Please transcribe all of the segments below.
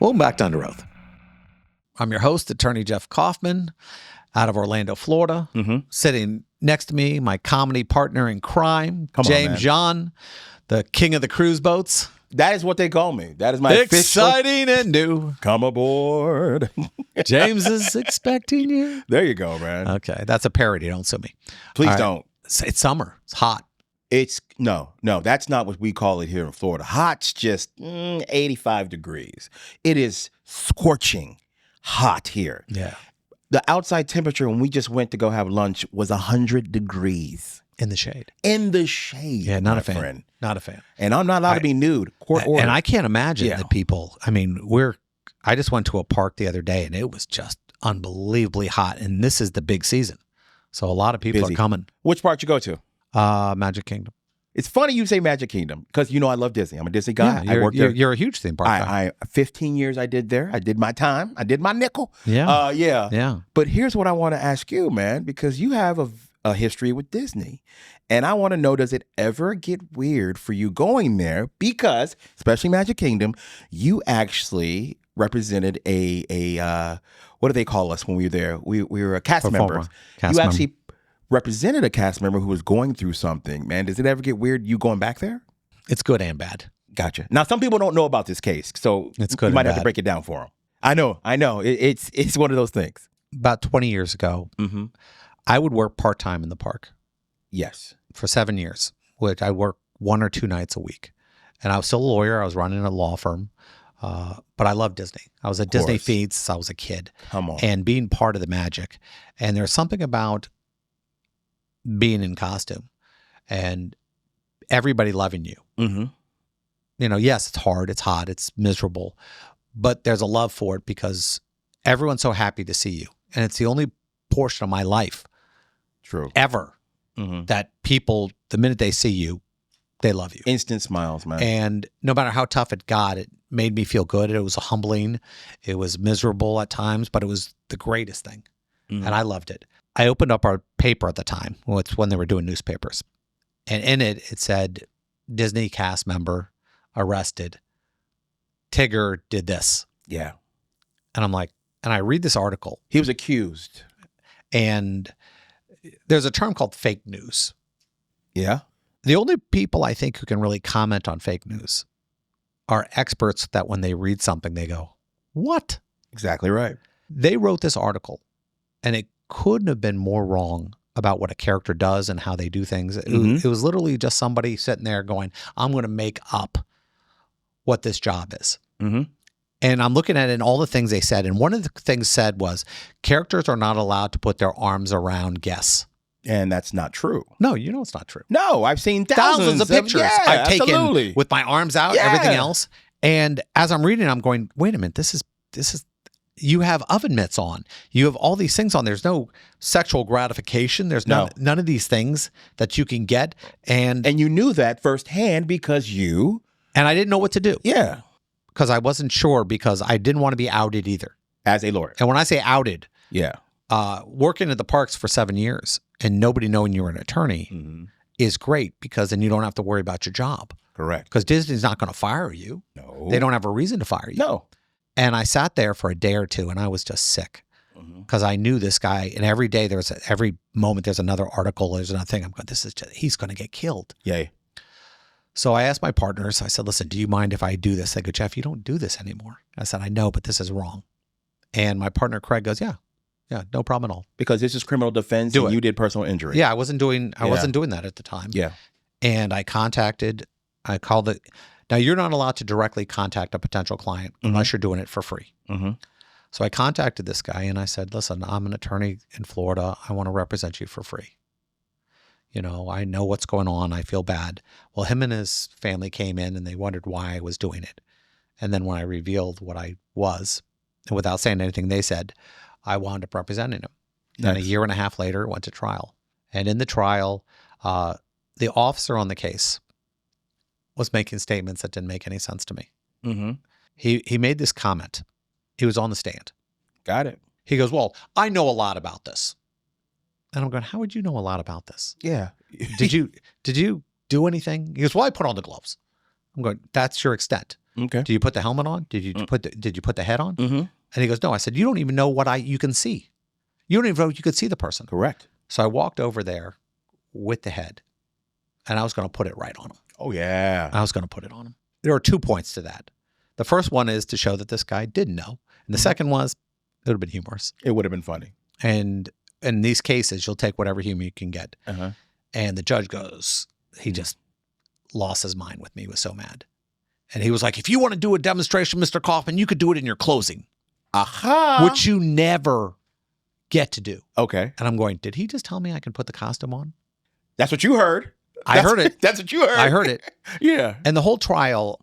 Welcome back to Under Oath. I'm your host, Attorney Jeff Kaufman, out of Orlando, Florida. Sitting next to me, my comedy partner in crime, James John, the king of the cruise boats. That is what they call me. That is my exciting and new. Come aboard. James is expecting you. There you go, man. Okay, that's a parody. Don't sue me. Please don't. It's summer. It's hot. It's no, that's not what we call it here in Florida. Hot's just 85 degrees. It is scorching hot here. Yeah. The outside temperature when we just went to go have lunch was 100 degrees. In the shade. In the shade. Yeah, not a fan. Friend. Not a fan. And I'm not allowed to be nude. Court order. And I can't imagine that people, I just went to a park the other day and it was just unbelievably hot. And this is the big season. So a lot of people are coming. Which part you go to? Magic Kingdom. It's funny you say Magic Kingdom because I love Disney. I'm a Disney guy. Yeah, I work there. You're a huge theme park guy. 15 years I did there. I did my time. I did my nickel. Yeah. Yeah. But here's what I want to ask you, man, because you have a history with Disney. And I want to know, does it ever get weird for you going there? Because, especially Magic Kingdom, you actually represented a what do they call us when we were there? We were a cast member. You actually represented a cast member who was going through something, man. Does it ever get weird you going back there? It's good and bad. Gotcha. Now, some people don't know about this case, so it's good. You might have to break it down for them. I know. It's one of those things. About 20 years ago, I would work part-time in the park. Yes. For 7 years, which I worked 1 or 2 nights a week. And I was still a lawyer. I was running a law firm. But I love Disney. I was at Disney Feeds since I was a kid. Come on. And being part of the magic. And there's something about being in costume and everybody loving you. Yes, it's hard, it's hot, it's miserable, but there's a love for it because everyone's so happy to see you. And it's the only portion of my life ever that people, the minute they see you, they love you. Instant smiles, man. And no matter how tough it got, it made me feel good. It was humbling. It was miserable at times, but it was the greatest thing. And I loved it. I opened up our paper at the time. Well, it's when they were doing newspapers. And in it said, Disney cast member arrested. Tigger did this. Yeah. And I'm like, and I read this article. He was accused. And there's a term called fake news. Yeah. The only people I think who can really comment on fake news are experts that when they read something, they go, what? Exactly right. They wrote this article and it couldn't have been more wrong about what a character does and how they do things. It was literally just somebody sitting there going, I'm going to make up what this job is. And I'm looking at it and all the things they said. And one of the things said was characters are not allowed to put their arms around guests. And that's not true. No, it's not true. No, I've seen thousands of pictures I've taken with my arms out, everything else. And as I'm reading, I'm going, wait a minute, this is, you have oven mitts on. You have all these things on. There's no sexual gratification. There's none of these things that you can get. And you knew that firsthand because and I didn't know what to do. Yeah. Because I wasn't sure because I didn't want to be outed either. As a lawyer. And when I say outed, yeah, working at the parks for 7 years and nobody knowing you're an attorney is great because then you don't have to worry about your job. Correct. Because Disney's not going to fire you. No. They don't have a reason to fire you. No. And I sat there for a day or two and I was just sick because I knew this guy. And every day every moment there's another article, there's another thing. I'm going, he's going to get killed. Yay. So I asked my partners, I said, listen, do you mind if I do this? They go, Jeff, you don't do this anymore. I said, I know, but this is wrong. And my partner, Craig, goes, yeah, no problem at all. Because this is criminal defense and you did personal injury. Yeah, I wasn't doing that at the time. Yeah. And I called it. Now, you're not allowed to directly contact a potential client unless you're doing it for free. So I contacted this guy and I said, listen, I'm an attorney in Florida. I want to represent you for free. I know what's going on. I feel bad. Well, him and his family came in and they wondered why I was doing it. And then when I revealed what I was, and without saying anything they said, I wound up representing him. Nice. And a year and a half later, went to trial. And in the trial, the officer on the case was making statements that didn't make any sense to me. He made this comment. He was on the stand. Got it. He goes, well, I know a lot about this. And I'm going, how would you know a lot about this? Yeah. Did you do anything? He goes, well, I put on the gloves. I'm going, that's your extent. Okay. Do you put the helmet on? Did you put the head on? Mm-hmm. And he goes, no. I said, you don't even know what you can see. You don't even know you could see the person. Correct. So I walked over there with the head, and I was going to put it right on him. Oh, yeah. I was going to put it on him. There are 2 points to that. The first one is to show that this guy didn't know. And the second was, it would have been humorous. It would have been funny. And in these cases, you'll take whatever humor you can get. Uh-huh. And the judge goes, he just lost his mind with me. He was so mad. And he was like, if you want to do a demonstration, Mr. Kaufman, you could do it in your closing. Aha. Which you never get to do. Okay. And I'm going, did he just tell me I can put the costume on? That's what you heard. I heard it. That's what you heard. I heard it. Yeah. And the whole trial,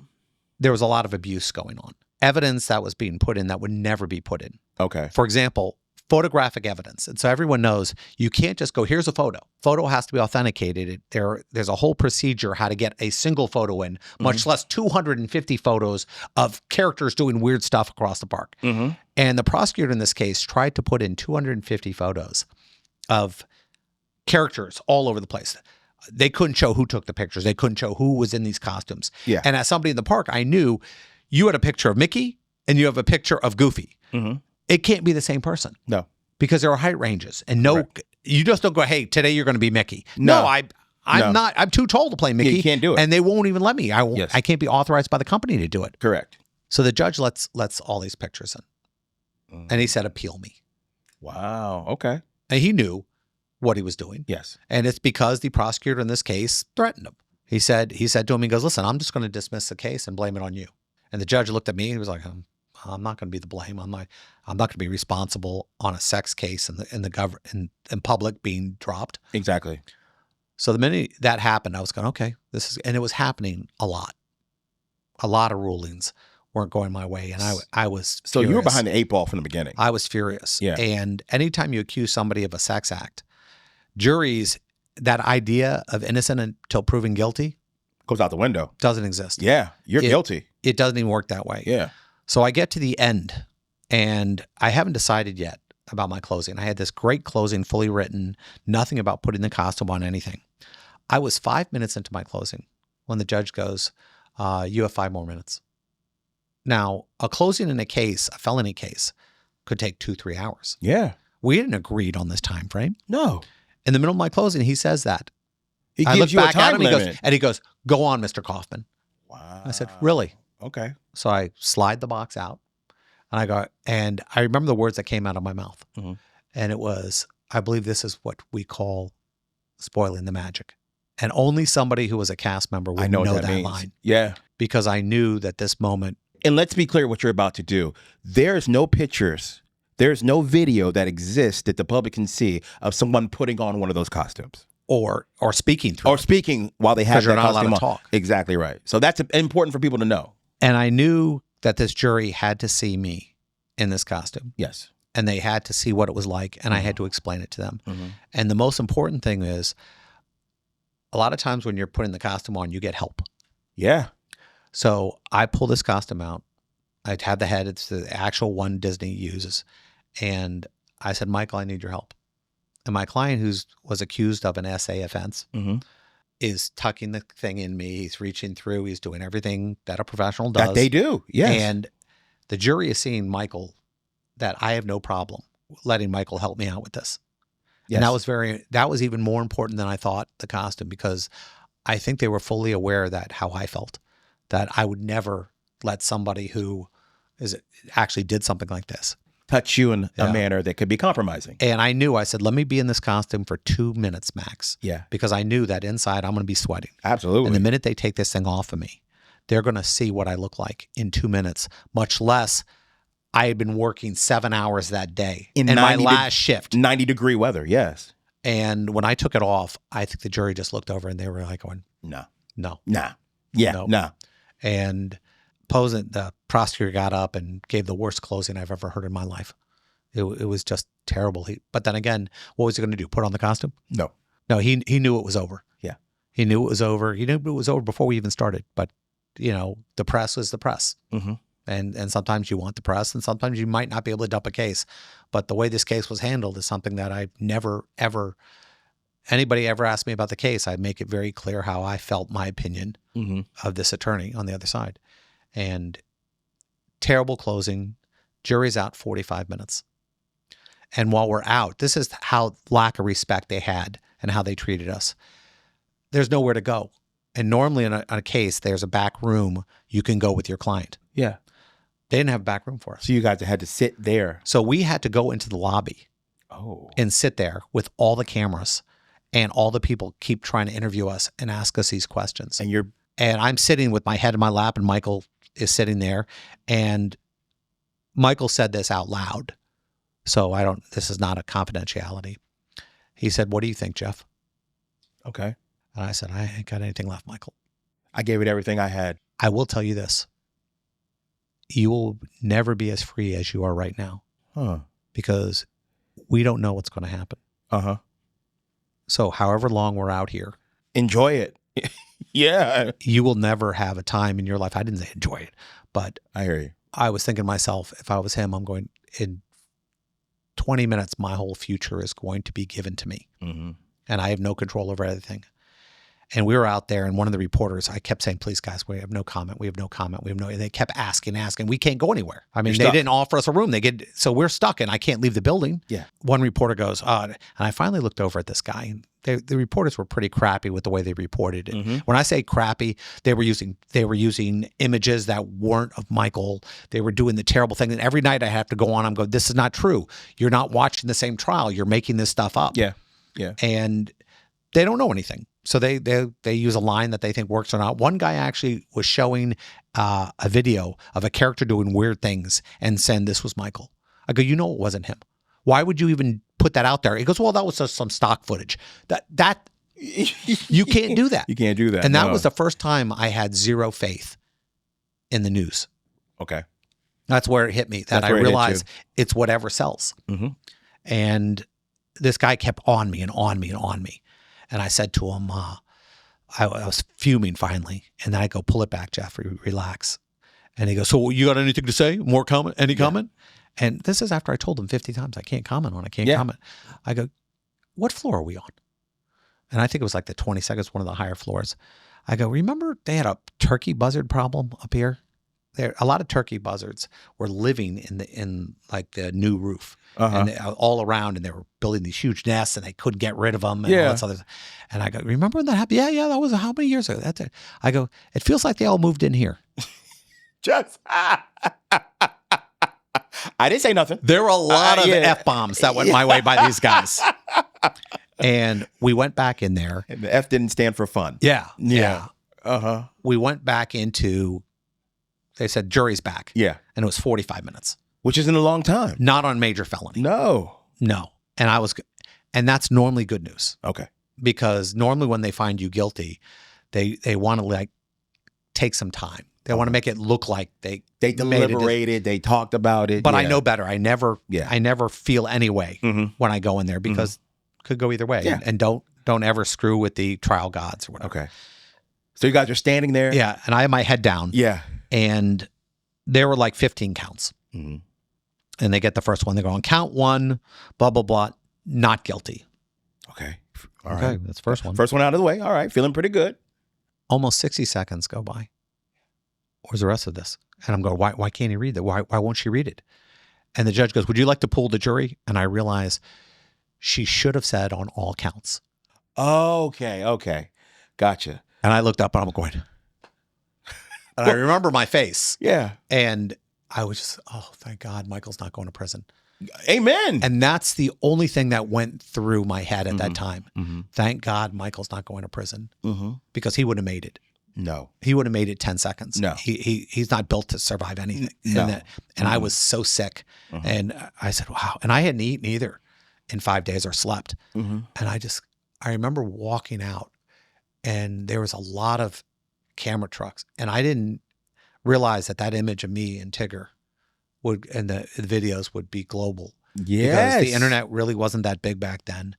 there was a lot of abuse going on. Evidence that was being put in that would never be put in. Okay. For example, photographic evidence. And so everyone knows you can't just go, here's a photo. Photo has to be authenticated. There's a whole procedure how to get a single photo in, much less 250 photos of characters doing weird stuff across the park. Mm-hmm. And the prosecutor in this case tried to put in 250 photos of characters all over the place. They couldn't show who took the pictures. They couldn't show who was in these costumes. Yeah. And as somebody in the park, I knew you had a picture of Mickey and you have a picture of Goofy. Mm-hmm. It can't be the same person. No. Because there are height ranges. And you just don't go, hey, today you're going to be Mickey. No. I'm not. I'm too tall to play Mickey. You can't do it. And they won't even let me. Yes. I can't be authorized by the company to do it. Correct. So the judge lets all these pictures in. Mm. And he said, appeal me. Wow. Okay. And he knew what he was doing. Yes. And it's because the prosecutor in this case threatened him. He said to him, he goes, listen, I'm just going to dismiss the case and blame it on you. And the judge looked at me and he was like, I'm not going to be the blame. I'm not going to be responsible on a sex case in public being dropped. Exactly. So the minute that happened, I was going, okay, and it was happening a lot. A lot of rulings weren't going my way. And I was So furious. you were behind the 8 ball from the beginning. I was furious. Yeah. And anytime you accuse somebody of a sex act, juries, that idea of innocent until proven guilty Goes out the window. doesn't exist. Yeah. You're guilty. It doesn't even work that way. Yeah. So I get to the end and I haven't decided yet about my closing. I had this great closing, fully written, nothing about putting the costume on, anything. I was 5 minutes into my closing when the judge goes, you have 5 more minutes. Now, a closing in a case, a felony case, could take 2-3 hours. Yeah. We hadn't agreed on this time frame. No. In the middle of my closing, he says that. He I gives look you a back at time him limit. and he goes, go on, Mr. Kaufman. Wow. I said, really? Okay. So I slide the box out and I go, and I remember the words that came out of my mouth. Mm-hmm. And it was, I believe this is what we call spoiling the magic. And only somebody who was a cast member would know that means. line. Yeah. Because I knew that this moment. And let's be clear what you're about to do. There's no pictures. There's no video that exists that the public can see of someone putting on one of those costumes. Or speaking through. Or speaking while they have you're that not allowed costume to on. talk. Exactly right. So that's important for people to know. And I knew that this jury had to see me in this costume. Yes. And they had to see what it was like, and I had to explain it to them. Mm-hmm. And the most important thing is, a lot of times when you're putting the costume on, you get help. Yeah. So I pull this costume out. I had the head. It's the actual one Disney uses. And I said, Michael, I need your help. And my client, who was accused of an SA offense, Mm-hmm. is tucking the thing in me. He's reaching through. He's doing everything that a professional does. That they do. Yes. And the jury is seeing Michael, that I have no problem letting Michael help me out with this. Yes. And that was even more important than I thought, the costume, because I think they were fully aware that how I felt, that I would never let somebody who actually did something like this touch you in a manner that could be compromising. And I said, let me be in this costume for 2 minutes max. Yeah. Because I knew that inside I'm going to be sweating. Absolutely. And the minute they take this thing off of me, they're going to see what I look like in 2 minutes, much less I had been working 7 hours that day in my last shift. 90-degree weather, yes. And when I took it off, I think the jury just looked over and they were like going, No. Yeah, no. And the prosecutor got up and gave the worst closing I've ever heard in my life. It was just terrible. But then again, what was he going to do? Put on the costume? No. No, he knew it was over. Yeah. He knew it was over. He knew it was over before we even started. But, the press is the press. Mm-hmm. And sometimes you want the press, and sometimes you might not be able to dump a case. But the way this case was handled is something that I've never, ever anybody ever asked me about the case, I'd make it very clear how I felt my opinion Mm-hmm. of this attorney on the other side. And terrible closing, jury's out 45 minutes. And while we're out, this is how lack of respect they had and how they treated us. There's nowhere to go. And normally in a case, there's a back room you can go with your client. Yeah. They didn't have a back room for us. So you guys had to sit there. So we had to go into the lobby and sit there with all the cameras, and all the people keep trying to interview us and ask us these questions. And I'm sitting with my head in my lap, and Michael is sitting there, and Michael said this out loud. So this is not a confidentiality. He said, "What do you think, Jeff?" Okay. And I said, "I ain't got anything left, Michael. I gave it everything I had. I will tell you this. You will never be as free as you are right now." Huh. Because we don't know what's going to happen. Uh-huh. So however long we're out here, enjoy it. Yeah. You will never have a time in your life. I didn't say enjoy it, but I hear you. I was thinking to myself, if I was him, I'm going, in 20 minutes, my whole future is going to be given to me. Mm-hmm. And I have no control over everything. And we were out there, and one of the reporters, I kept saying, please, guys, we have no comment. We have no comment. We have no, and they kept asking. We can't go anywhere. I mean, they didn't offer us a room. So we're stuck, and I can't leave the building. Yeah. One reporter goes, and I finally looked over at this guy, and the reporters were pretty crappy with the way they reported it. Mm-hmm. When I say crappy, they were using images that weren't of Michael. They were doing the terrible thing. And every night I have to go on, I'm going, this is not true. You're not watching the same trial. You're making this stuff up. Yeah. Yeah. And they don't know anything. So they use a line that they think works or not. One guy actually was showing a video of a character doing weird things and saying this was Michael. I go, it wasn't him. Why would you even put that out there? He goes, well, that was just some stock footage. That you can't do that. You can't do that. And that was the first time I had zero faith in the news. Okay. That's where it hit me. That I realized it's whatever sells. Mm-hmm. And this guy kept on me and on me and on me. And I said to him, I was fuming finally. And then I go, pull it back, Jeff, relax. And he goes, so you got anything to say? More comment? Any comment? And this is after I told him 50 times, I can't comment on it. I can't comment. I go, what floor are we on? And I think it was like the 22nd, one of the higher floors. I go, remember they had a turkey buzzard problem up here? A lot of turkey buzzards were living in like the new roof, and all around, and they were building these huge nests, and they couldn't get rid of them. And all that other. And I go, remember when that happened? Yeah, that was how many years ago? That's it. I go, it feels like they all moved in here. Just, I didn't say nothing. There were a lot of F-bombs that went my way by these guys. And we went back in there. And the F didn't stand for fun. Yeah. Uh-huh. We went back into. They said, jury's back. Yeah. And it was 45 minutes. Which isn't a long time. Not on major felony. No. And that's normally good news. Okay. Because normally when they find you guilty, they want to like take some time. They want to make it look like they deliberated, they talked about it. But I know better. I never feel any way when I go in there because it could go either way. Yeah. And don't ever screw with the trial gods or whatever. Okay. So you guys are standing there? Yeah. And I have my head down. Yeah. And there were like 15 counts. Mm-hmm. And they get the first one. They go on count one, blah, blah, blah, not guilty. Okay. All right. That's the first one. First one out of the way. All right. Feeling pretty good. Almost 60 seconds go by. Where's the rest of this? And I'm going, why can't he read that? Why won't she read it? And the judge goes, would you like to pool the jury? And I realize she should have said on all counts. Okay. Gotcha. And I looked up and I'm going, and I remember my face. Yeah. And I was just, oh, thank God Michael's not going to prison. Amen. And that's the only thing that went through my head at that time. Mm-hmm. Thank God Michael's not going to prison because he wouldn't have made it. No. He would have made it 10 seconds. No. He's not built to survive anything. No. And I was so sick. And I said, wow. And I hadn't eaten either in 5 days or slept. And I remember walking out and there was a lot of camera trucks. And I didn't realize that image of me and Tigger and the videos would be global. Yes. Because the internet really wasn't that big back then.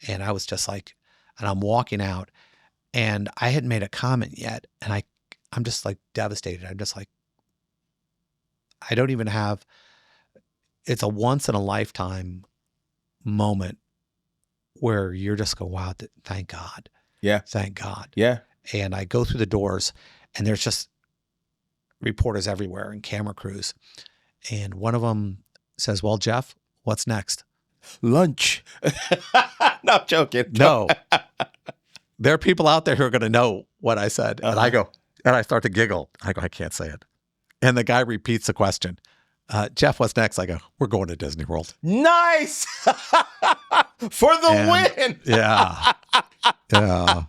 And I was just like, and I'm walking out. And I hadn't made a comment yet. And I'm just like devastated. I'm just like, I don't even have, it's a once in a lifetime moment where you're just going, wow, thank God. Yeah. Thank God. Yeah. And I go through the doors and there's just reporters everywhere and camera crews. And one of them says, well, Jeff, what's next? Lunch. No, I'm joking. No. There are people out there who are going to know what I said. And I go, and I start to giggle. I go, I can't say it. And the guy repeats the question. Jeff, what's next? I go, we're going to Disney World. Nice. For the win. Yeah. Yeah.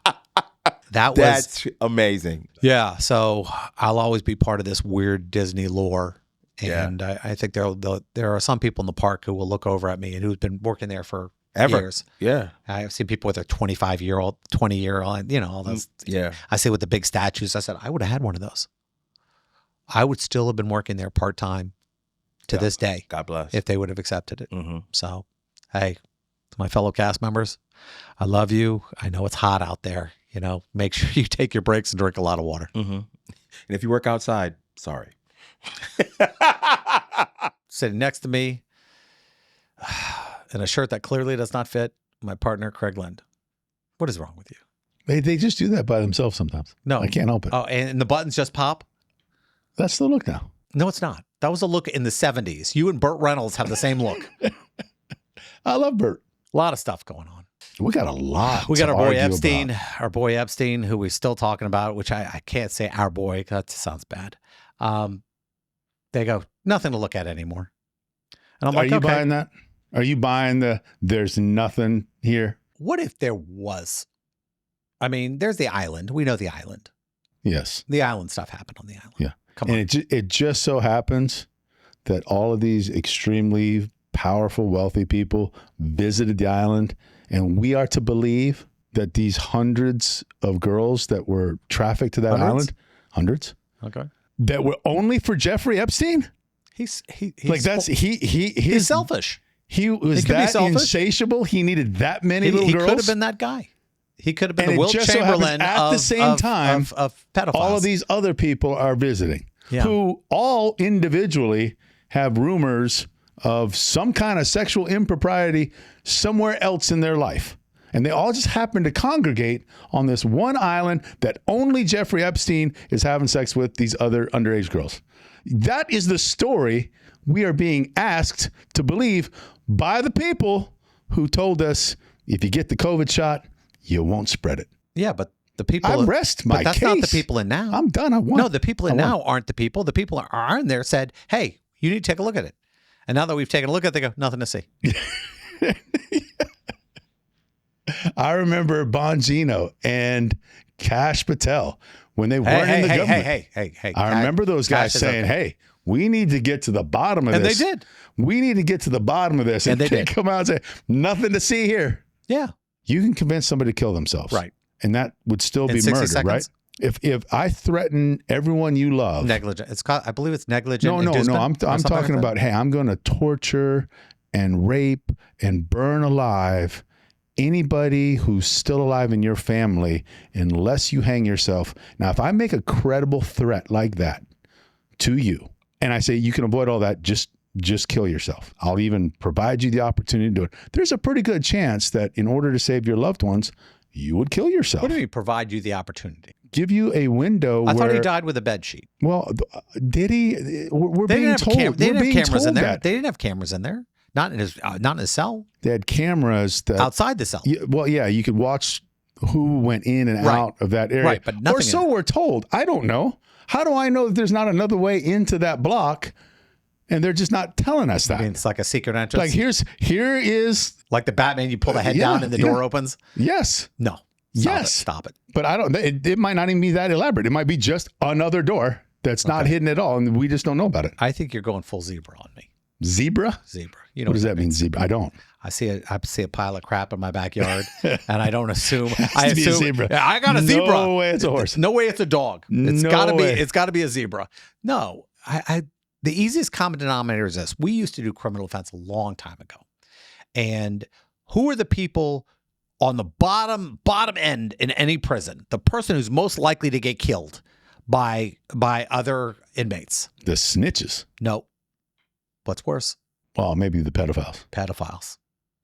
That's amazing. Yeah. So I'll always be part of this weird Disney lore. And I think there are some people in the park who will look over at me and who's been working there for years. Yeah. I've seen people with their 25-year-old, 20-year-old, all those. Yeah. I say with the big statues, I said, I would have had one of those. I would still have been working there part-time to this day. God bless. If they would have accepted it. Mm-hmm. So, hey, to my fellow cast members, I love you. I know it's hot out there. Make sure you take your breaks and drink a lot of water. Mm-hmm. And if you work outside, sorry. Sitting next to me in a shirt that clearly does not fit, my partner, Craig Lind. What is wrong with you? They just do that by themselves sometimes. No. I can't help it. Oh, and the buttons just pop? That's the look now. No, it's not. That was a look in the 70s. You and Burt Reynolds have the same look. I love Burt. A lot of stuff going on. We got a lot. We got our boy Epstein, who we're still talking about, which I can't say our boy. That sounds bad. They go, nothing to look at anymore. And I'm like, are you buying that? Are you buying there's nothing here? What if there was? I mean, there's the island. We know the island. Yes. The island stuff happened on the island. Yeah. Come on. And it just so happens that all of these extremely powerful, wealthy people visited the island. And we are to believe that these hundreds of girls that were trafficked to that island, hundreds, okay, that were only for Jeffrey Epstein. He's selfish. He was that insatiable. He needed that many little girls. He could have been that guy. He could have been the Wilt Chamberlain at the same time of pedophiles. All of these other people are visiting, who all individually have rumors of some kind of sexual impropriety somewhere else in their life. And they all just happen to congregate on this one island that only Jeffrey Epstein is having sex with these other underage girls. That is the story we are being asked to believe by the people who told us, if you get the COVID shot, you won't spread it. Yeah, but the people... I rest my case. But that's not the people in now. I'm done. I won. No, the people in now aren't the people. The people are in there said, hey, you need to take a look at it. And now that we've taken a look at it, they go, nothing to see. I remember Bongino and Kash Patel when they weren't in the government. Hey. I remember those guys saying, hey, we need to get to the bottom of this. And they did. We need to get to the bottom of this. And they did. Come out and say, nothing to see here. Yeah. You can convince somebody to kill themselves. Right. And that would still be murder, seconds. Right? If I threaten everyone you love, negligent. I believe it's negligent. No. I'm talking about, hey, I'm going to torture and rape and burn alive anybody who's still alive in your family unless you hang yourself. Now, if I make a credible threat like that to you, and I say you can avoid all that, just kill yourself. I'll even provide you the opportunity to do it. There's a pretty good chance that in order to save your loved ones, you would kill yourself. What do you provide you the opportunity? Give you a window. I thought he died with a bed sheet. Well, did he? We're being told. They didn't have cameras in there. They didn't have cameras in there. Not in his cell. They had cameras outside the cell. Well, yeah, you could watch who went in and out of that area. Right, but nothing. Or so we're told. I don't know. How do I know that there's not another way into that block? And they're just not telling us that. I mean, it's like a secret entrance. Like here is like the Batman. You pull the head down and the door opens. Yes. No. Stop it. But I don't. It might not even be that elaborate. It might be just another door that's not hidden at all, and we just don't know about it. I think you're going full zebra on me. Zebra. You know what does that mean? Zebra. I don't. I see a pile of crap in my backyard, and I don't assume. I assume a zebra. I got a zebra. No way, it's a horse. No way, it's a dog. It's got to be a zebra. No, the easiest common denominator is this. We used to do criminal defense a long time ago, and who are the people on the bottom end in any prison? The person who's most likely to get killed by other inmates. The snitches. No. What's worse? Well, maybe the pedophiles.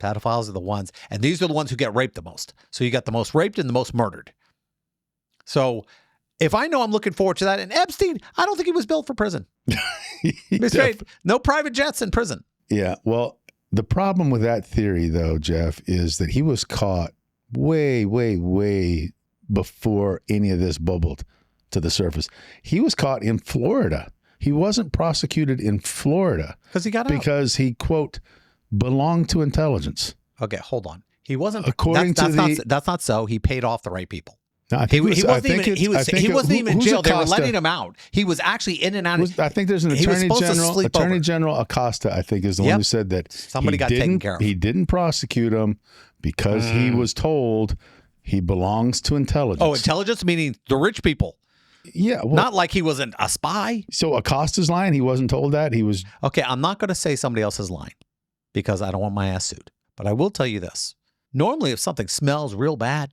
Pedophiles are the ones, and these are the ones who get raped the most. So you got the most raped and the most murdered. So if I know I'm looking forward to that, and Epstein, I don't think he was built for prison. No private jets in prison. Yeah. Well, the problem with that theory, though, Jeff, is that he was caught way, way, way before any of this bubbled to the surface. He was caught in Florida. He wasn't prosecuted in Florida because he got out. Because he, quote, belonged to intelligence. Okay, hold on. He wasn't. That's not so. He paid off the right people. No, he wasn't even in jail. They were letting him out. He was actually in and out. I think there's an Attorney General Acosta, I think, is the one who said that somebody got taken care of. He didn't prosecute him because he was told he belongs to intelligence. Oh, intelligence meaning the rich people. Yeah. Well, not like he wasn't a spy. So Acosta's lying. He wasn't told that. He was. Okay, I'm not going to say somebody else is lying because I don't want my ass sued. But I will tell you this. Normally, if something smells real bad,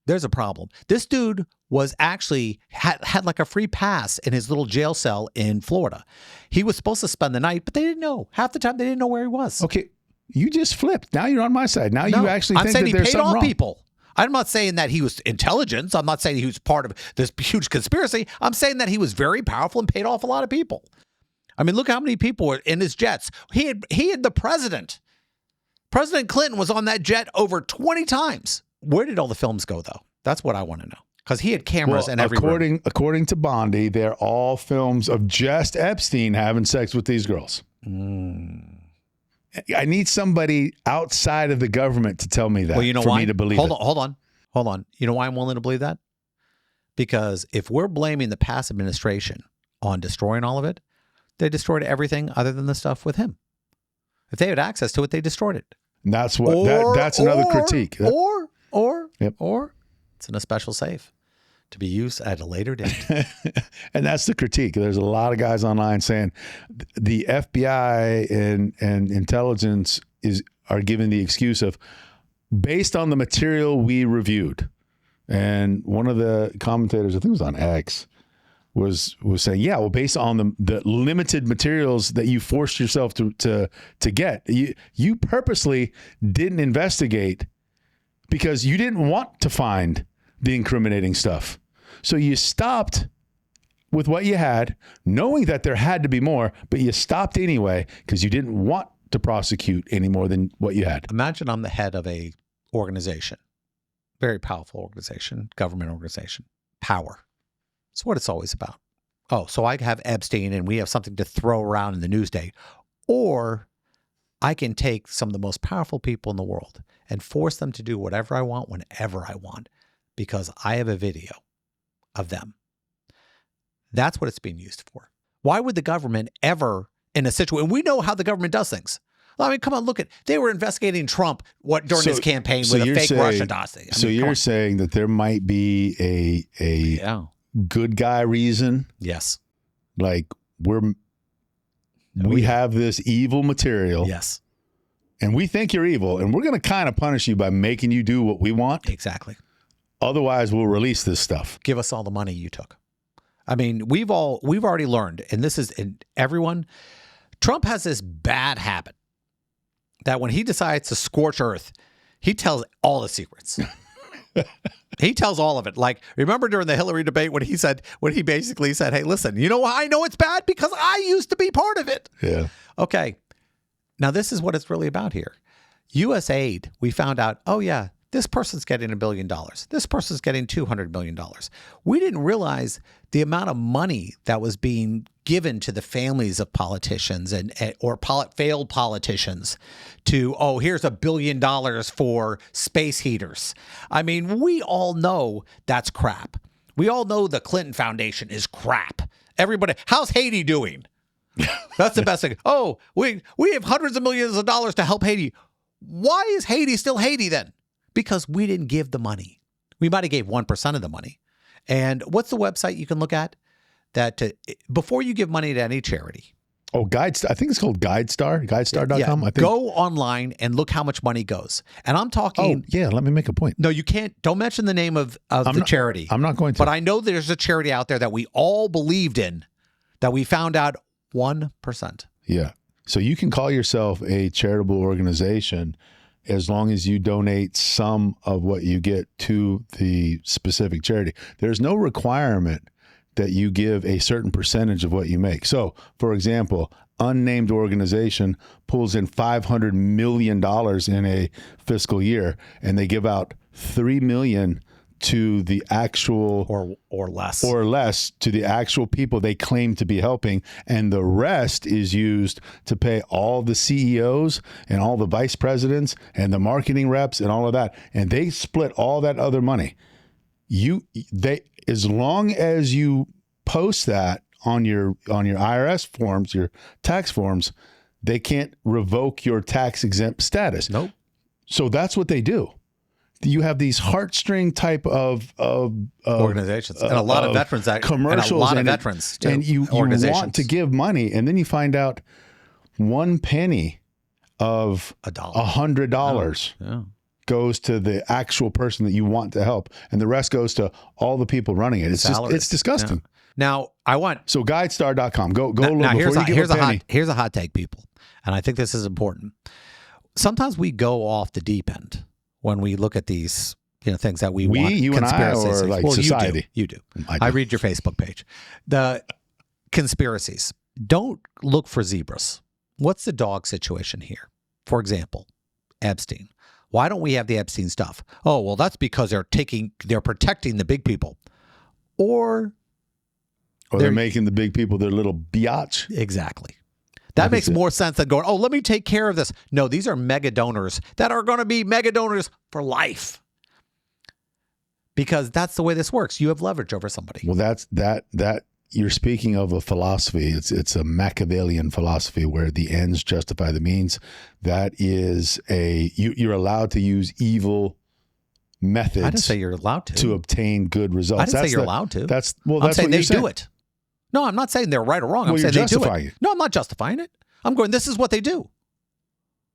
there's a problem. This dude was actually had like a free pass in his little jail cell in Florida. He was supposed to spend the night, but they didn't know. Half the time, they didn't know where he was. Okay, you just flipped. Now you're on my side. Now you actually think that there's something wrong. I'm saying he paid off people. I'm not saying that he was intelligence. I'm not saying he was part of this huge conspiracy. I'm saying that he was very powerful and paid off a lot of people. I mean, look how many people were in his jets. He had the president. President Clinton was on that jet over 20 times. Where did all the films go, though? That's what I want to know. Because he had cameras in every room. According to Bondi, they're all films of just Epstein having sex with these girls. I need somebody outside of the government to tell me that. Well, you know for why? Me to believe Hold on. You know why I'm willing to believe that? Because if we're blaming the past administration on destroying all of it, they destroyed everything other than the stuff with him. If they had access to it, they destroyed it. And that's what. That's another critique. Or it's in a special safe to be used at a later date. And that's the critique. There's a lot of guys online saying the FBI and intelligence are given the excuse of based on the material we reviewed. And one of the commentators, I think it was on X, was saying, yeah, well, based on the limited materials that you forced yourself to get, you purposely didn't investigate because you didn't want to find the incriminating stuff. So you stopped with what you had, knowing that there had to be more, but you stopped anyway because you didn't want to prosecute any more than what you had. Imagine I'm the head of a organization, very powerful organization, government organization, power. It's what it's always about. Oh, so I have Epstein and we have something to throw around in the news day. Or I can take some of the most powerful people in the world and force them to do whatever I want, whenever I want, because I have a video of them. That's what it's being used for. Why would the government ever, in a situation, we know how the government does things. I mean, come on, look at, they were investigating Trump during his campaign with a fake Russia dossier. So you're saying that there might be a good guy reason? Yes. Like we have this evil material. Yes. And we think you're evil, and we're going to kind of punish you by making you do what we want. Exactly. Otherwise, we'll release this stuff. Give us all the money you took. I mean, we've already learned, and this is in everyone. Trump has this bad habit that when he decides to scorch earth, he tells all the secrets. He tells all of it. Like, remember during the Hillary debate when he basically said, hey, listen, you know why I know it's bad? Because I used to be part of it. Yeah. Okay. Now, this is what it's really about here. U.S. aid, we found out, oh, yeah, this person's getting $1 billion. This person's getting $200 million. We didn't realize the amount of money that was being given to the families of politicians or failed politicians to, oh, here's $1 billion for space heaters. I mean, we all know that's crap. We all know the Clinton Foundation is crap. Everybody, how's Haiti doing? That's the best thing. Oh, we have hundreds of millions of dollars to help Haiti. Why is Haiti still Haiti then? Because we didn't give the money. We might have gave 1% of the money. And what's the website you can look at that before you give money to any charity? Oh, I think it's called GuideStar, GuideStar.com. Yeah, I think. Go online and look how much money goes. And I'm talking. Oh, yeah. Let me make a point. No, you can't. Don't mention the name of the charity. I'm not going to. But I know there's a charity out there that we all believed in that we found out 1%. Yeah. So you can call yourself a charitable organization as long as you donate some of what you get to the specific charity. There's no requirement that you give a certain percentage of what you make. So, for example, unnamed organization pulls in $500 million in a fiscal year, and they give out $3 million to the actual or less to the actual people they claim to be helping, and the rest is used to pay all the CEOs and all the vice presidents and the marketing reps and all of that, and they split all that other money. As long as you post that on your IRS forms, your tax forms, they can't revoke your tax exempt status. Nope. So that's what they do. You have these heartstring type of organizations and a lot of veterans, commercials, and a lot of veterans too, and you want to give money, and then you find out 1 penny of $100 goes to the actual person that you want to help, and the rest goes to all the people running it. It's disgusting. Yeah. Now so GuideStar.com. Go look now before you give a penny. Here's a hot take, people, and I think this is important. Sometimes we go off the deep end when we look at these, things that we want. You and I, or like society? You do. I read your Facebook page. The conspiracies. Don't look for zebras. What's the dog situation here? For example, Epstein. Why don't we have the Epstein stuff? Oh, well, that's because they're protecting the big people. Or they're making the big people their little biatch. Exactly. That makes more sense than going, oh, let me take care of this. No, these are mega donors that are going to be mega donors for life. Because that's the way this works. You have leverage over somebody. Well, that you're speaking of a philosophy. It's a Machiavellian philosophy where the ends justify the means. That is you're allowed to use evil methods. I didn't say you're allowed to obtain good results. I didn't say you're allowed to. That's I'm what saying you're they saying. do it. No, I'm not saying they're right or wrong. I'm saying they do it. No, I'm not justifying it. I'm going, this is what they do.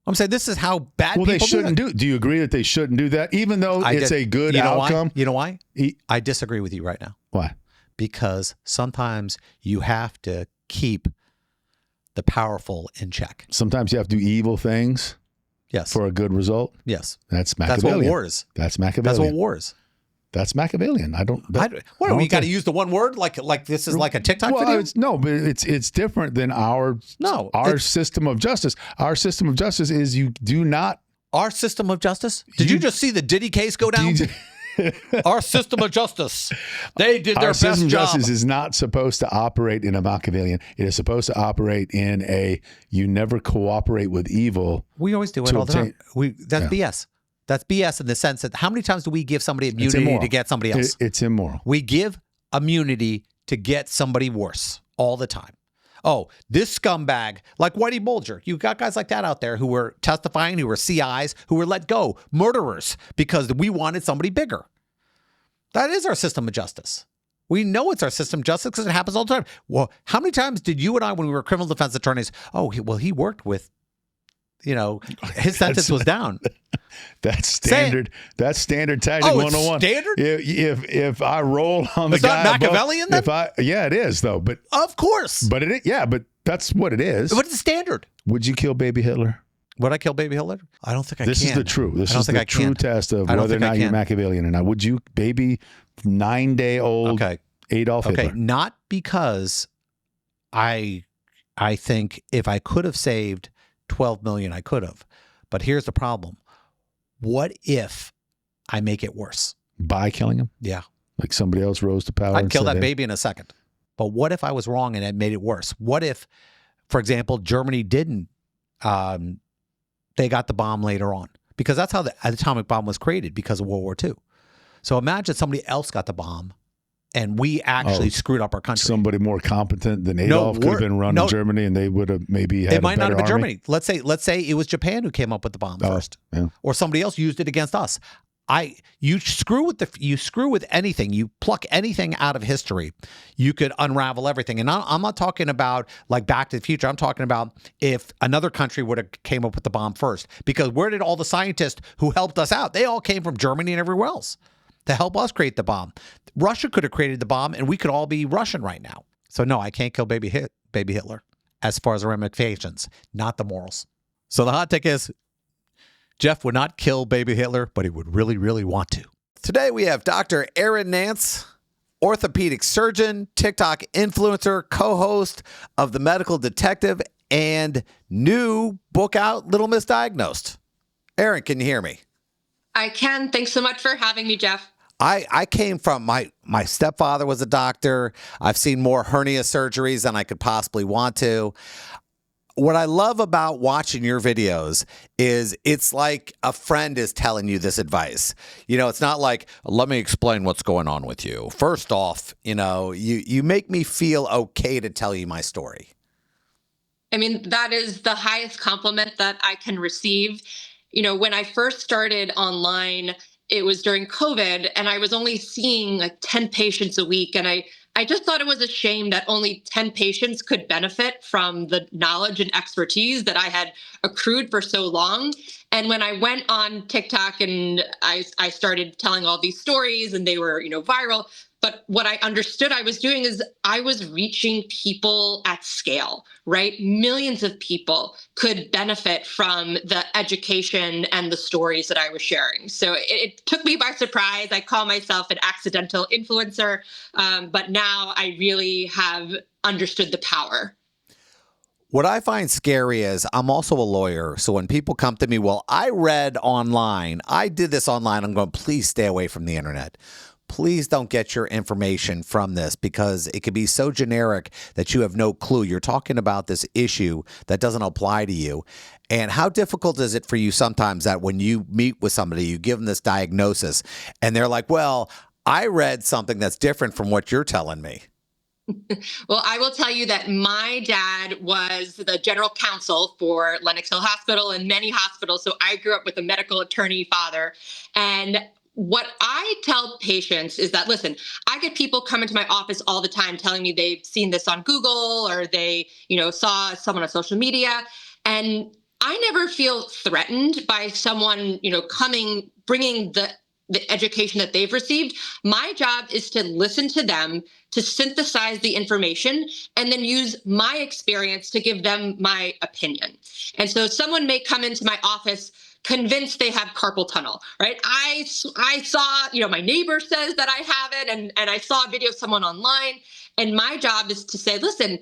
I'm saying this is how bad people do it. Well, they shouldn't do it. Do you agree that they shouldn't do that, even though it's a good outcome? Why? You know why? I disagree with you right now. Why? Because sometimes you have to keep the powerful in check. Sometimes you have to do evil things. Yes. For a good result. Yes. That's Machiavellian. That's what war is. That's Machiavellian. That's what war is. That's Machiavellian. We got to use the one word like this is like a TikTok video? But it's different than our system of justice. Our system of justice is you do not. Our system of justice? Did you just see the Diddy case go down? Our system of justice. They did their best job. Our system of justice is not supposed to operate in a Machiavellian. It is supposed to operate in you never cooperate with evil. We always do it all the time. That's BS. That's BS in the sense that how many times do we give somebody immunity to get somebody else? It's immoral. We give immunity to get somebody worse all the time. Oh, this scumbag, like Whitey Bulger. You got guys like that out there who were testifying, who were CIs, who were let go, murderers, because we wanted somebody bigger. That is our system of justice. We know it's our system of justice because it happens all the time. Well, how many times did you and I, when we were criminal defense attorneys, he worked with, his sentence was down. That's standard. That's standard tactic 101. Standard? If I roll on the it's guy, not Machiavellian. Then? It is though. But of course. But but that's what it is. What is the standard? Would you kill baby Hitler? Would I kill baby Hitler? I don't think I can. This is the true. This is the true test of whether or not you're Machiavellian or not. Would you baby 9-day-old Adolf Hitler? Okay, not because I think if I could have saved 12 million, I could have. But here's the problem. What if I make it worse? By killing him? Yeah. Like somebody else rose to power? I'd kill that baby in a second. But what if I was wrong and it made it worse? What if, for example, Germany didn't, they got the bomb later on? Because that's how the atomic bomb was created, because of World War II. So imagine somebody else got the bomb and we actually screwed up our country. Somebody more competent than Adolf could have been running Germany, and they would have maybe had. It might not have been army. Germany. Let's say it was Japan who came up with the bomb first, or somebody else used it against us. You screw with anything. You pluck anything out of history, you could unravel everything. And I'm not talking about like Back to the Future. I'm talking about if another country would have came up with the bomb first. Because where did all the scientists who helped us out? They all came from Germany and everywhere else to help us create the bomb. Russia could have created the bomb, and we could all be Russian right now. So no, I can't kill baby Hitler. as far as the ramifications, not the morals. So the hot take is Jeff would not kill baby Hitler, but he would really, really want to. Today we have Dr. Erin Nance, orthopedic surgeon, TikTok influencer, co-host of The Medical Detective, and new book out, Little Misdiagnosed. Erin, can you hear me? I can. Thanks so much for having me, Jeff. I came from my stepfather was a doctor. I've seen more hernia surgeries than I could possibly want to. What I love about watching your videos is it's like a friend is telling you this advice. It's not like, let me explain what's going on with you. First off, you make me feel okay to tell you my story. I mean, that is the highest compliment that I can receive. When I first started online, it was during COVID, and I was only seeing like 10 patients a week. And I just thought it was a shame that only 10 patients could benefit from the knowledge and expertise that I had accrued for so long. And when I went on TikTok and I started telling all these stories, and they were, viral. But what I understood I was doing is I was reaching people at scale, right? Millions of people could benefit from the education and the stories that I was sharing. So it took me by surprise. I call myself an accidental influencer, but now I really have understood the power. What I find scary is I'm also a lawyer. So when people come to me, well, I read online, I did this online, I'm going, please stay away from the internet. Please don't get your information from this because it could be so generic that you have no clue. You're talking about this issue that doesn't apply to you. And how difficult is it for you sometimes that when you meet with somebody, you give them this diagnosis and they're like, well, I read something that's different from what you're telling me. Well, I will tell you that my dad was the general counsel for Lenox Hill Hospital and many hospitals. So I grew up with a medical attorney father. And what I tell patients is that, listen, I get people come into my office all the time telling me they've seen this on Google or they, saw someone on social media. And I never feel threatened by someone, bringing the education that they've received. My job is to listen to them, to synthesize the information, and then use my experience to give them my opinion. And so someone may come into my office convinced they have carpal tunnel, right? I saw, my neighbor says that I have it, and I saw a video of someone online. And my job is to say, listen,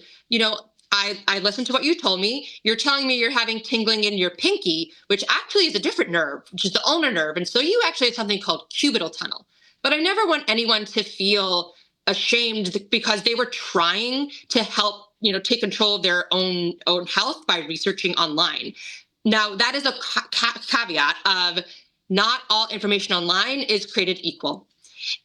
I listened to what you told me. You're telling me you're having tingling in your pinky, which actually is a different nerve, which is the ulnar nerve. And so you actually have something called cubital tunnel. But I never want anyone to feel ashamed because they were trying to help, take control of their own health by researching online. Now, that is a caveat of not all information online is created equal.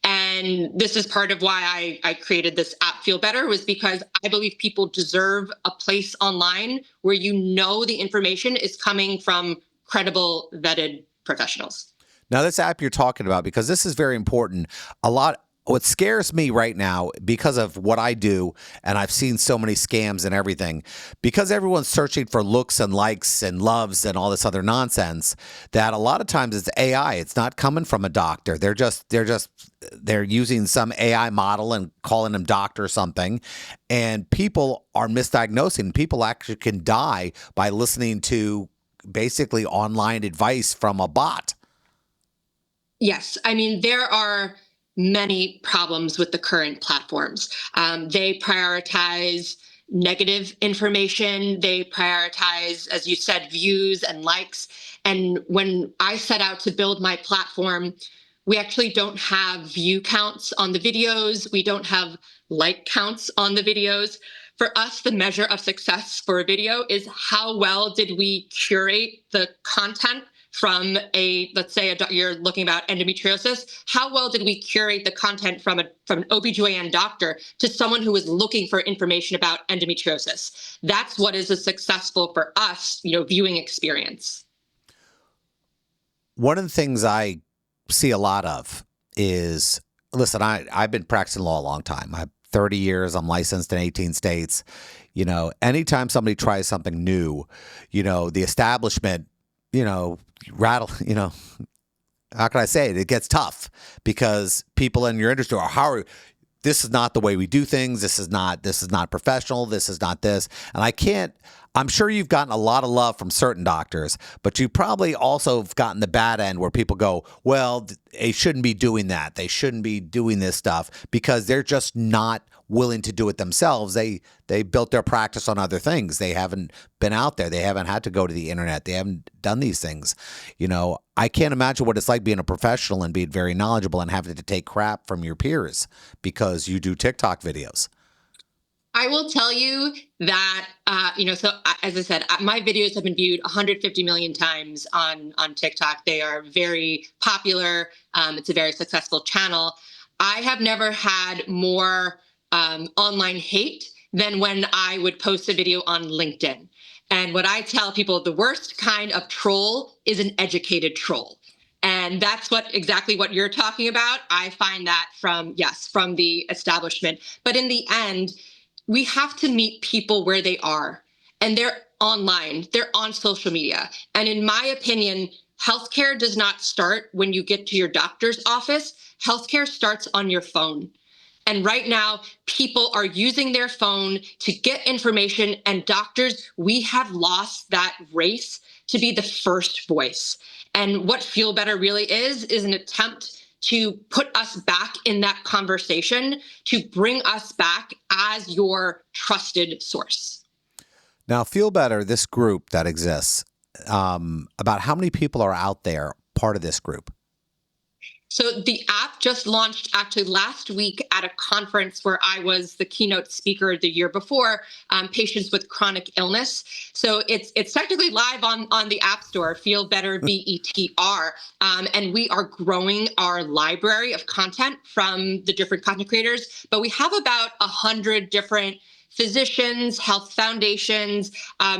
And this is part of why I created this app, Feel Better, was because I believe people deserve a place online where the information is coming from credible, vetted professionals. Now, this app you're talking about, because this is very important, what scares me right now, because of what I do, and I've seen so many scams and everything, because everyone's searching for looks and likes and loves and all this other nonsense, that a lot of times it's AI. It's not coming from a doctor. They're using some AI model and calling them doctor or something, and people are misdiagnosing. People actually can die by listening to basically online advice from a bot. Yes. I mean, there are many problems with the current platforms. They prioritize negative information. They prioritize, as you said, views and likes. And when I set out to build my platform, we actually don't have view counts on the videos. We don't have like counts on the videos. For us, the measure of success for a video is how well did we curate the content from let's say you're looking about endometriosis, how well did we curate the content from an OBGYN doctor to someone who was looking for information about endometriosis? That's what is a successful for us, viewing experience. One of the things I see a lot of is, listen, I've been practicing law a long time. I have 30 years. I'm licensed in 18 states. Anytime somebody tries something new, the establishment, rattle, how can I say it? It gets tough because people in your industry are, this is not the way we do things. This is not professional. This is not this. And I'm sure you've gotten a lot of love from certain doctors, but you probably also have gotten the bad end where people go, well, they shouldn't be doing that. They shouldn't be doing this stuff because they're just not willing to do it themselves. They built their practice on other things. They haven't been out there. They haven't had to go to the internet. They haven't done these things. I can't imagine what it's like being a professional and being very knowledgeable and having to take crap from your peers because you do TikTok videos. I will tell you that, as I said, my videos have been viewed 150 million times on TikTok. They are very popular. It's a very successful channel. I have never had more online hate than when I would post a video on LinkedIn. And what I tell people, the worst kind of troll is an educated troll. And that's exactly what you're talking about. I find that from the establishment. But in the end, we have to meet people where they are. And they're online, they're on social media. And in my opinion, healthcare does not start when you get to your doctor's office. Healthcare starts on your phone. And right now, people are using their phone to get information. And doctors, we have lost that race to be the first voice. And what Feel Better really is an attempt to put us back in that conversation, to bring us back as your trusted source. Now, Feel Better, this group that exists, about how many people are out there part of this group? So the app just launched actually last week at a conference where I was the keynote speaker the year before, patients with chronic illness. So it's technically live on the App Store, Feel Better, BETR. And we are growing our library of content from the different content creators. But we have about 100 different physicians, health foundations,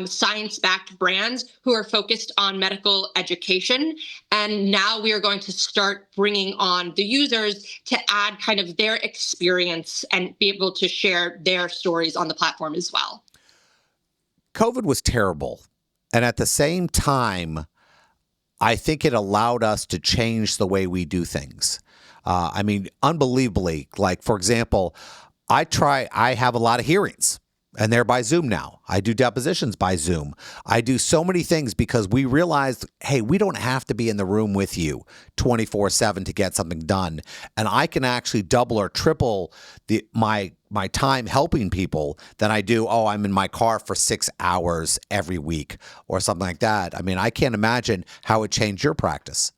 science-backed brands who are focused on medical education. And now we are going to start bringing on the users to add kind of their experience and be able to share their stories on the platform as well. COVID was terrible. And at the same time, I think it allowed us to change the way we do things. Unbelievably, like, for example, I have a lot of hearings and they're by Zoom now. I do depositions by Zoom. I do so many things because we realized, hey, we don't have to be in the room with you 24/7 to get something done. And I can actually double or triple my time helping people than I do, I'm in my car for 6 hours every week or something like that. I can't imagine how it changed your practice.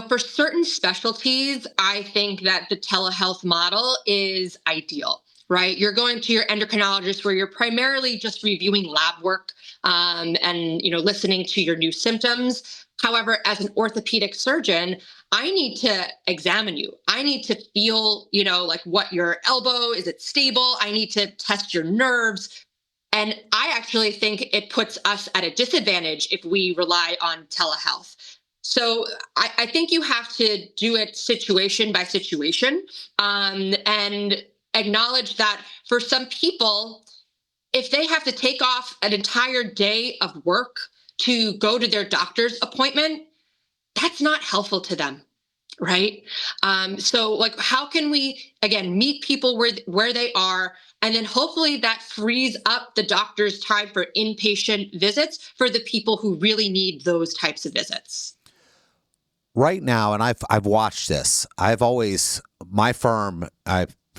For certain specialties, I think that the telehealth model is ideal, right? You're going to your endocrinologist where you're primarily just reviewing lab work and listening to your new symptoms. However, as an orthopedic surgeon, I need to examine you. I need to feel, like what your elbow, is it stable? I need to test your nerves. And I actually think it puts us at a disadvantage if we rely on telehealth. So I think you have to do it situation by situation and acknowledge that for some people, if they have to take off an entire day of work to go to their doctor's appointment, that's not helpful to them, right? So how can we, again, meet people where they are, and then hopefully that frees up the doctor's time for inpatient visits for the people who really need those types of visits. Right now, and I've watched this.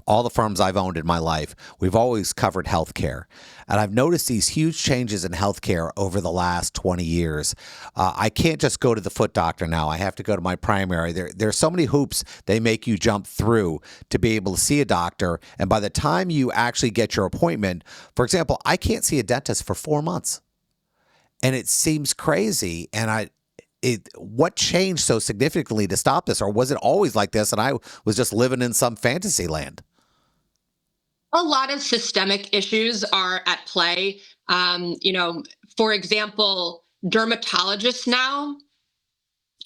All the firms I've owned in my life, we've always covered healthcare. And I've noticed these huge changes in healthcare over the last 20 years. I can't just go to the foot doctor now. I have to go to my primary. There's so many hoops they make you jump through to be able to see a doctor. And by the time you actually get your appointment, for example, I can't see a dentist for 4 months. And it seems crazy. And what changed so significantly to stop this? Or was it always like this and I was just living in some fantasy land? A lot of systemic issues are at play. For example, dermatologists now,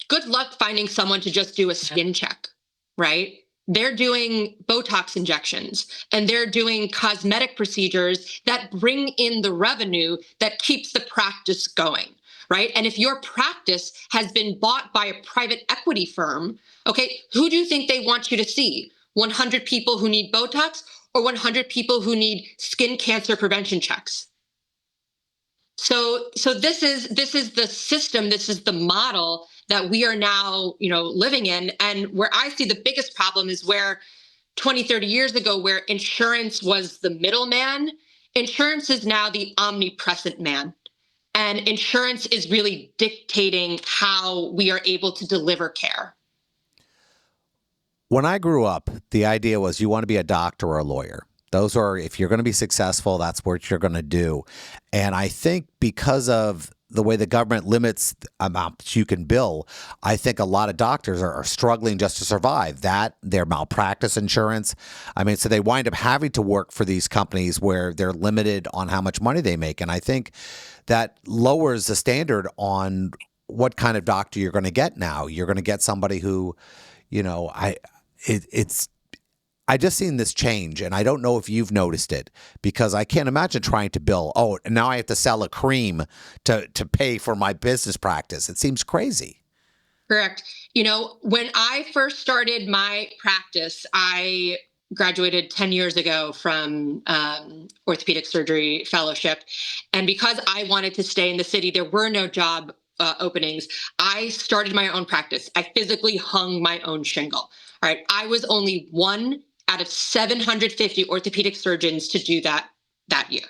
good luck finding someone to just do a skin check, right? They're doing Botox injections and they're doing cosmetic procedures that bring in the revenue that keeps the practice going. Right. And if your practice has been bought by a private equity firm, okay, who do you think they want you to see? 100 people who need Botox or 100 people who need skin cancer prevention checks. So this is the system, this is the model that we are now, living in. And where I see the biggest problem is where 20, 30 years ago, where insurance was the middleman, insurance is now the omnipresent man. And insurance is really dictating how we are able to deliver care. When I grew up, the idea was you want to be a doctor or a lawyer. Those are, if you're going to be successful, that's what you're going to do. And I think because of the way the government limits the amounts you can bill, I think a lot of doctors are struggling just to survive. That, their malpractice insurance. I mean, so they wind up having to work for these companies where they're limited on how much money they make. And I think that lowers the standard on what kind of doctor you're going to get now. You're going to get somebody who, I just seen this change, and I don't know if you've noticed it, because I can't imagine trying to bill, and now I have to sell a cream to pay for my business practice. It seems crazy. Correct. When I first started my practice, I graduated 10 years ago from orthopedic surgery fellowship. And because I wanted to stay in the city, there were no job openings. I started my own practice. I physically hung my own shingle. All right. I was only one out of 750 orthopedic surgeons to do that year.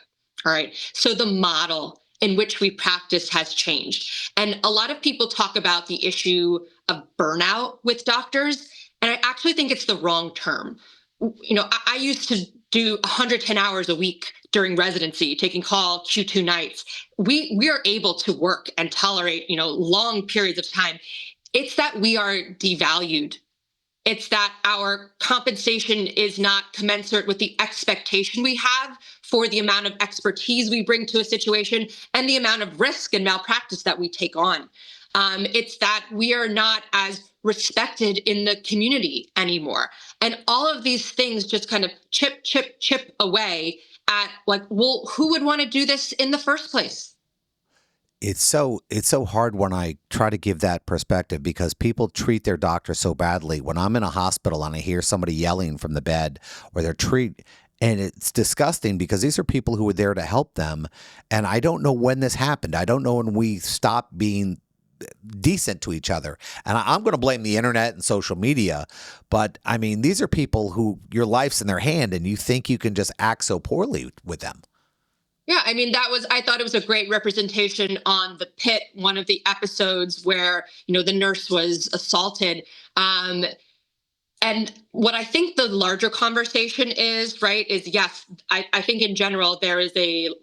All right. So the model in which we practice has changed. And a lot of people talk about the issue of burnout with doctors. And I actually think it's the wrong term. I used to do 110 hours a week during residency, taking call Q2 nights. We are able to work and tolerate, long periods of time. It's that we are devalued. It's that our compensation is not commensurate with the expectation we have for the amount of expertise we bring to a situation and the amount of risk and malpractice that we take on. It's that we are not as respected in the community anymore. And all of these things just kind of chip away at who would want to do this in the first place? It's so hard when I try to give that perspective, because people treat their doctor so badly. When I'm in a hospital and I hear somebody yelling from the bed, or and it's disgusting, because these are people who were there to help them. And I don't know when this happened. I don't know when we stopped being decent to each other. And I'm going to blame the internet and social media. But I mean, these are people who your life's in their hand, and you think you can just act so poorly with them. Yeah, I mean, I thought it was a great representation on The Pit, one of the episodes where, the nurse was assaulted. And what I think the larger conversation is, right, is yes, I think in general, there is a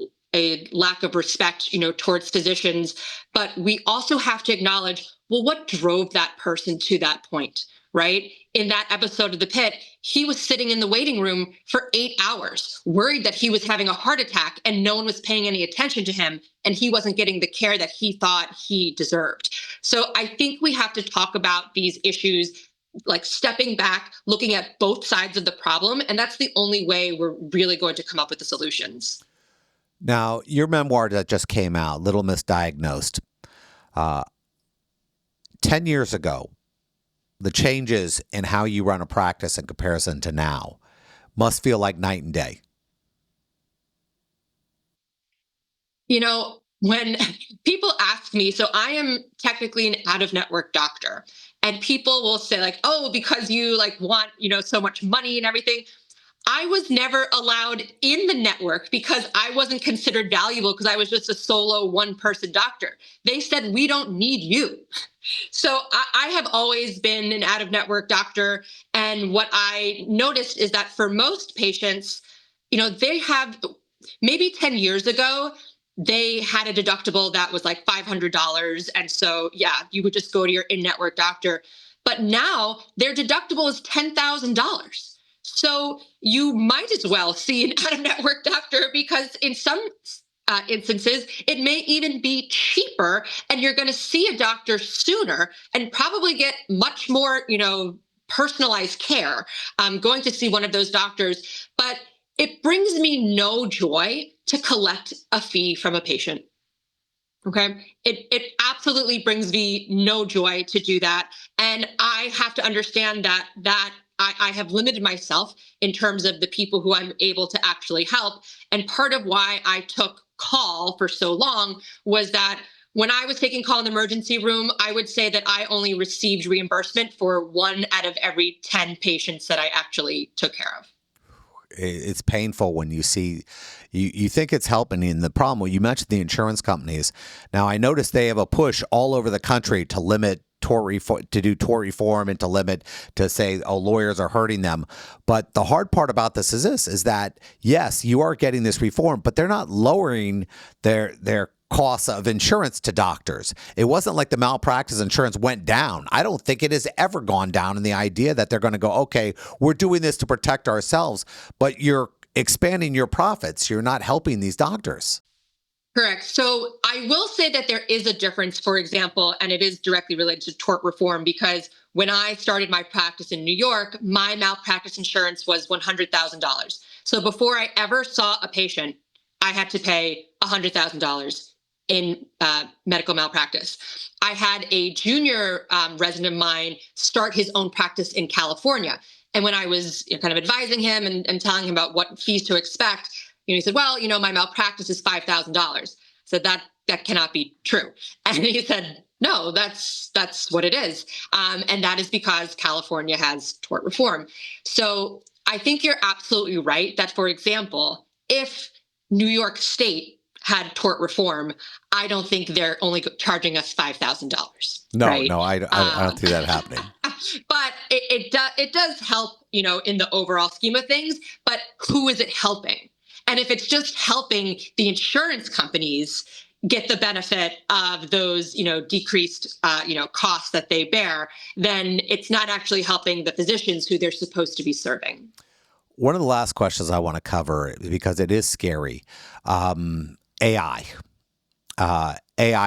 lack of respect, towards physicians, but we also have to acknowledge, well, what drove that person to that point, right? In that episode of The Pit, he was sitting in the waiting room for 8 hours, worried that he was having a heart attack and no one was paying any attention to him, and he wasn't getting the care that he thought he deserved. So I think we have to talk about these issues, like stepping back, looking at both sides of the problem, and that's the only way we're really going to come up with the solutions. Now, your memoir that just came out, Little Misdiagnosed, 10 years ago, the changes in how you run a practice in comparison to now must feel like night and day. When people ask me, so I am technically an out-of-network doctor, and people will say oh, because you want, so much money and everything. I was never allowed in the network because I wasn't considered valuable, because I was just a solo one-person doctor. They said, we don't need you. So I have always been an out-of-network doctor. And what I noticed is that for most patients, they have, maybe 10 years ago, they had a deductible that was like $500. And so, yeah, you would just go to your in-network doctor. But now their deductible is $10,000. So you might as well see an out-of-network doctor, because in some instances, it may even be cheaper, and you're going to see a doctor sooner and probably get much more, personalized care. I'm going to see one of those doctors, but it brings me no joy to collect a fee from a patient. Okay. It absolutely brings me no joy to do that. And I have to understand that I have limited myself in terms of the people who I'm able to actually help. And part of why I took call for so long was that when I was taking call in the emergency room, I would say that I only received reimbursement for 1 out of every 10 patients that I actually took care of. It's painful when you see, you think it's helping. And the problem, well, you mentioned the insurance companies. Now, I noticed they have a push all over the country to limit to do tort reform and to say, oh, lawyers are hurting them. But the hard part about this is that, yes, you are getting this reform, but they're not lowering their costs of insurance to doctors. It wasn't like the malpractice insurance went down. I don't think it has ever gone down in the idea that they're going to go, okay, we're doing this to protect ourselves, but you're expanding your profits. You're not helping these doctors. Correct. So I will say that there is a difference, for example, and it is directly related to tort reform, because when I started my practice in New York, my malpractice insurance was $100,000. So before I ever saw a patient, I had to pay $100,000 in medical malpractice. I had a junior resident of mine start his own practice in California. And when I was kind of advising him and telling him about what fees to expect, he said, well, my malpractice is $5,000. I said, that cannot be true. And he said, no, that's what it is. And that is because California has tort reform. So I think you're absolutely right that, for example, if New York State had tort reform, I don't think they're only charging us $5,000. No, right? no, I don't see that happening. But it does help, in the overall scheme of things. But who is it helping? And if it's just helping the insurance companies get the benefit of those, decreased, costs that they bear, then it's not actually helping the physicians who they're supposed to be serving. One of the last questions I want to cover, because it is scary, AI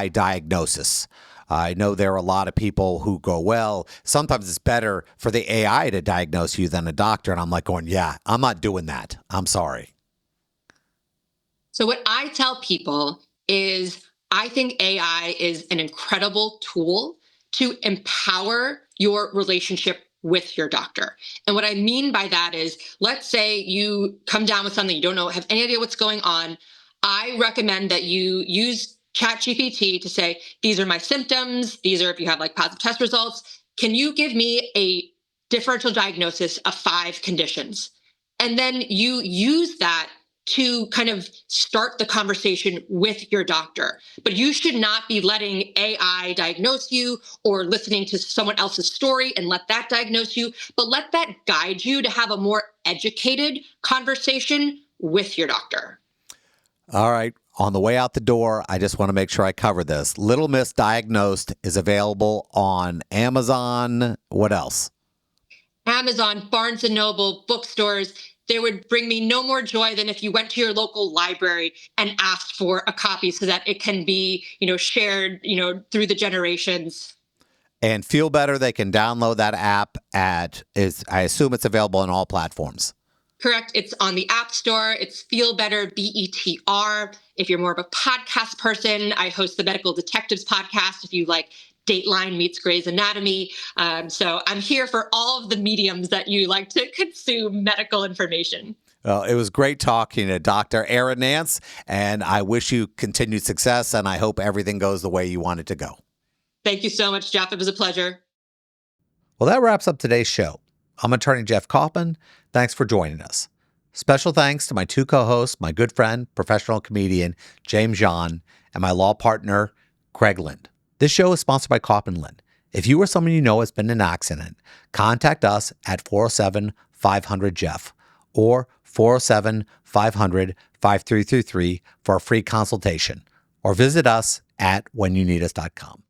diagnosis. I know there are a lot of people who go, well, sometimes it's better for the AI to diagnose you than a doctor. And I'm like going, yeah, I'm not doing that. I'm sorry. So what I tell people is I think AI is an incredible tool to empower your relationship with your doctor. And what I mean by that is, let's say you come down with something, you don't have any idea what's going on. I recommend that you use ChatGPT to say, these are my symptoms. These are if you have positive test results. Can you give me a differential diagnosis of 5 conditions? And then you use that to kind of start the conversation with your doctor. But you should not be letting AI diagnose you or listening to someone else's story and let that diagnose you, but let that guide you to have a more educated conversation with your doctor. All right. On the way out the door, I just want to make sure I cover this. Little Miss Diagnosed is available on Amazon. What else? Amazon, Barnes & Noble, bookstores. There would bring me no more joy than if you went to your local library and asked for a copy so that it can be, shared, through the generations. And Feel Better, they can download that app I assume it's available on all platforms. Correct. It's on the App Store. It's Feel Better, BETR. If you're more of a podcast person, I host the Medical Detectives podcast. If you like Dateline meets Grey's Anatomy. So I'm here for all of the mediums that you like to consume medical information. Well, it was great talking to Dr. Erin Nance, and I wish you continued success, and I hope everything goes the way you want it to go. Thank you so much, Jeff. It was a pleasure. Well, that wraps up today's show. I'm attorney Jeff Kaufman. Thanks for joining us. Special thanks to my 2 co-hosts, my good friend, professional comedian James John, and my law partner, Craig Lind. This show is sponsored by Kaufman Lind. If you or someone you know has been in an accident, contact us at 407-500-JEFF or 407-500-5333 for a free consultation, or visit us at whenyouneedus.com.